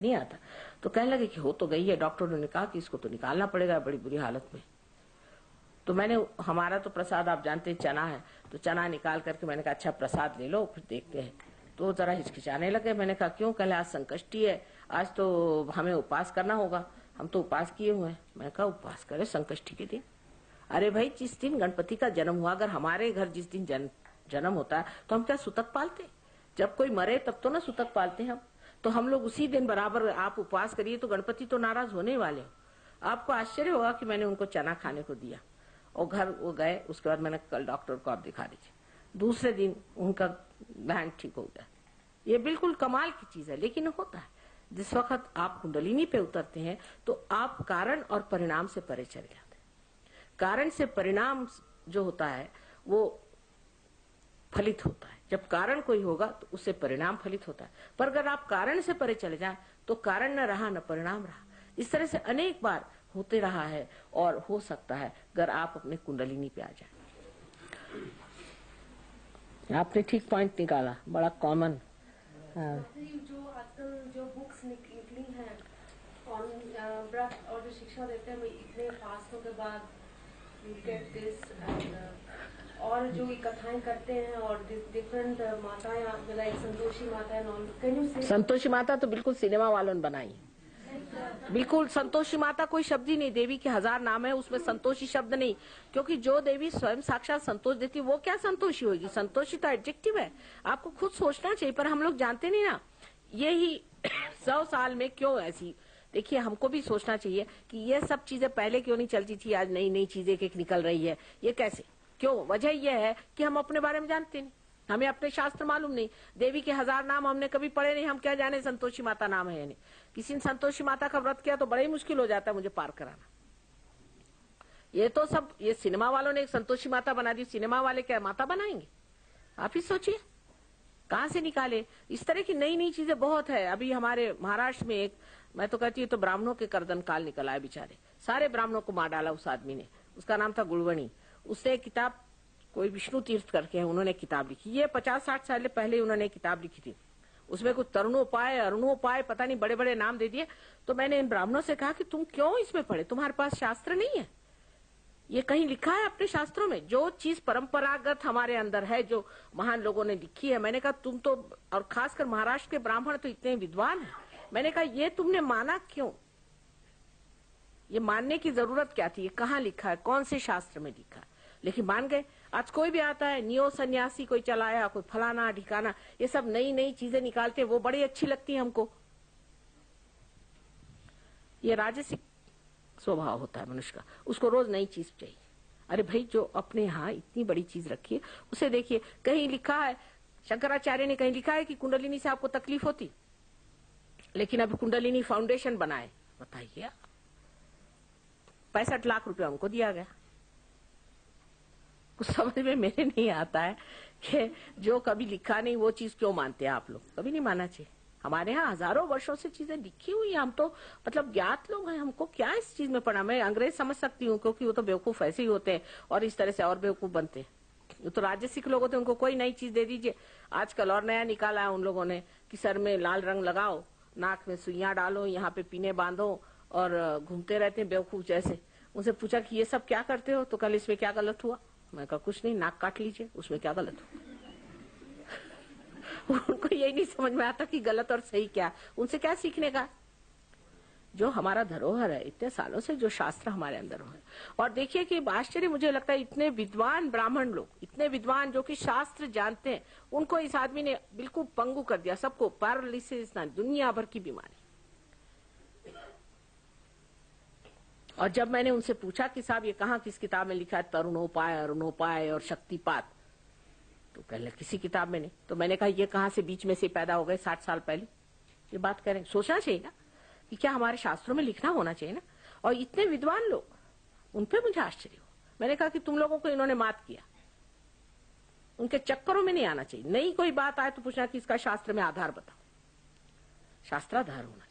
नहीं आता। तो कहने लगे कि हो तो गई है, डॉक्टरों ने कहा कि इसको तो निकालना पड़ेगा बड़ी बुरी हालत में। तो मैंने, हमारा तो प्रसाद आप जानते हैं चना है, तो चना निकाल करके मैंने कहा अच्छा प्रसाद ले लो फिर देखते हैं। तो जरा हिचकिचाने लगे। मैंने कहा क्यों? कल आज संकष्टी है, आज तो हमें उपवास करना होगा, हम तो उपवास किए हुए हैं। मैंने कहा उपवास करे संकष्टी के दिन? अरे भाई, जिस दिन गणपति का जन्म हुआ, अगर हमारे घर जिस दिन जन्म होता है तो हम क्या सूतक पालते? जब कोई मरे तब तो ना सूतक पालते हैं हम। तो हम लोग उसी दिन बराबर आप उपवास करिए तो गणपति तो नाराज होने वाले हो। आपको आश्चर्य होगा कि मैंने उनको चना खाने को दिया और घर वो गए। उसके बाद मैंने कल डॉक्टर को आप दिखा दीजिए, दूसरे दिन उनका ध्यान ठीक हो गया। ये बिल्कुल कमाल की चीज है, लेकिन होता है जिस वक्त आप कुंडलिनी पे उतरते हैं तो आप कारण और परिणाम से परे चले जाते हैं। कारण से परिणाम जो होता है वो फलित होता है। जब कारण कोई होगा तो उससे परिणाम फलित होता है। पर अगर आप कारण से परे चले जाएं तो कारण न रहा न परिणाम रहा। इस तरह से अनेक बार होते रहा है और हो सकता है अगर आप अपने कुंडलिनी पे आ जाएं। आपने ठीक पॉइंट निकाला, बड़ा कॉमन। जो आजकल जो बुक्स निकली हैं व्रत और जो शिक्षा देते हैं इतने फास्टों के बाद गेट दिस और जो कथाएं करते हैं और डिफरेंट माताएं, लाइक संतोषी माता है। संतोषी माता तो बिल्कुल सिनेमा वालों ने बनाई, बिल्कुल। संतोषी माता कोई शब्द ही नहीं, देवी के 1000 नाम है, उसमें संतोषी शब्द नहीं। क्योंकि जो देवी स्वयं साक्षात संतोष देती वो क्या संतोषी होगी? संतोषी तो एडजेक्टिव है, आपको खुद सोचना चाहिए। पर हम लोग जानते नहीं ना, यही 100 साल में क्यों ऐसी। देखिए, हमको भी सोचना चाहिए कि ये सब चीजें पहले क्यों नहीं चलती थी, आज नई नई चीजें निकल रही है, ये कैसे, क्यों? वजह यह है कि हम अपने बारे में जानते नहीं, हमें अपने शास्त्र मालूम नहीं। देवी के 1000 नाम हमने कभी पढ़े नहीं, हम क्या जाने संतोषी माता नाम है या नहीं। किसी ने संतोषी माता का व्रत किया तो बड़ा ही मुश्किल हो जाता है मुझे पार कराना। ये तो सब ये सिनेमा वालों ने एक संतोषी माता बना दी, सिनेमा वाले क्या माता बनाएंगे? आप ही सोचिए कहां से निकाले। इस तरह की नई नई चीजें बहुत है। अभी हमारे महाराष्ट्र में एक, मैं तो कहती हूँ तो ब्राह्मणों के कर्दन काल निकल आए बेचारे, सारे ब्राह्मणों को मार डाला उस आदमी ने। उसका नाम था गुड़वणी। उसने एक किताब, कोई विष्णु तीर्थ करके है, उन्होंने किताब लिखी। ये 50-60 साल पहले उन्होंने किताब लिखी थी। उसमें कुछ तरुणोपाय अरुणोपाय पता नहीं बड़े बड़े नाम दे दिए। तो मैंने इन ब्राह्मणों से कहा कि तुम क्यों इसमें पढ़े, तुम्हारे पास शास्त्र नहीं है? ये कहीं लिखा है अपने शास्त्रों में? जो चीज परंपरागत हमारे अंदर है, जो महान लोगों ने लिखी है। मैंने कहा तुम तो, और खासकर महाराष्ट्र के ब्राह्मण तो इतने विद्वान हैं, मैंने कहा ये तुमने माना क्यों? ये मानने की जरूरत क्या थी? ये कहाँ लिखा है, कौन से शास्त्र में लिखा है? लेकिन मान गए। आज कोई भी आता है, नियो सन्यासी कोई चलाया, कोई फलाना ढिकाना, ये सब नई नई चीजें निकालते, वो बड़ी अच्छी लगती है हमको। ये राजसिक स्वभाव होता है मनुष्य का, उसको रोज नई चीज चाहिए। अरे भाई, जो अपने यहाँ इतनी बड़ी चीज रखी है उसे देखिए। कहीं लिखा है, शंकराचार्य ने कहीं लिखा है कि कुंडलिनी से आपको तकलीफ होती, लेकिन अभी कुंडलिनी फाउंडेशन बनाए, बताइए 65 लाख रुपया उनको दिया गया। कुछ समझ में मेरे नहीं आता है कि जो कभी लिखा नहीं वो चीज क्यों मानते हैं आप लोग? कभी नहीं मानना चाहिए। हमारे यहाँ हजारों वर्षों से चीजें लिखी हुई है, हम तो मतलब ज्ञात लोग हैं, हमको क्या इस चीज में पढ़ा। मैं अंग्रेज समझ सकती हूँ क्योंकि वो तो बेवकूफ ऐसे ही होते हैं और इस तरह से और बेवकूफ बनते हैं। तो राजसिक लोग होते हैं, उनको कोई नई चीज दे दीजिए। आजकल और नया निकाला है उन लोगों ने कि सर में लाल रंग लगाओ, नाक में सुइयां डालो, यहाँ पे पीने बांधो और घूमते रहते हैं बेवकूफ जैसे। उनसे पूछा कि ये सब क्या करते हो, तो कल इसमें क्या गलत हुआ? मैं कहा कुछ नहीं, नाक काट लीजिए, उसमें क्या गलत हुआ? उनको यही नहीं समझ में आता कि गलत और सही क्या। उनसे क्या सीखने का? जो हमारा धरोहर है इतने सालों से, जो शास्त्र हमारे अंदर है। और देखिए कि आश्चर्य मुझे लगता है, इतने विद्वान ब्राह्मण लोग, इतने विद्वान जो कि शास्त्र जानते हैं, उनको इस आदमी ने बिल्कुल पंगु कर दिया। सबको पैरालिसिस, दुनिया भर की बीमारी। और जब मैंने उनसे पूछा कि साहब ये कहाँ किस किताब में लिखा है तरुणोपाय अरुणोपाय और शक्तिपात, तो कहले किसी किताब में नहीं। तो मैंने कहा ये कहाँ से बीच में से पैदा हो गए 60 साल पहले? ये बात करें, सोचना चाहिए ना कि क्या हमारे शास्त्रों में लिखना होना चाहिए ना। और इतने विद्वान लोग, उन पे मुझे आश्चर्य हो। मैंने कहा कि तुम लोगों को इन्होंने मात किया, उनके चक्करों में नहीं आना चाहिए। नई कोई बात आए तो पूछना कि इसका शास्त्र में आधार बताओ, शास्त्राधार होना।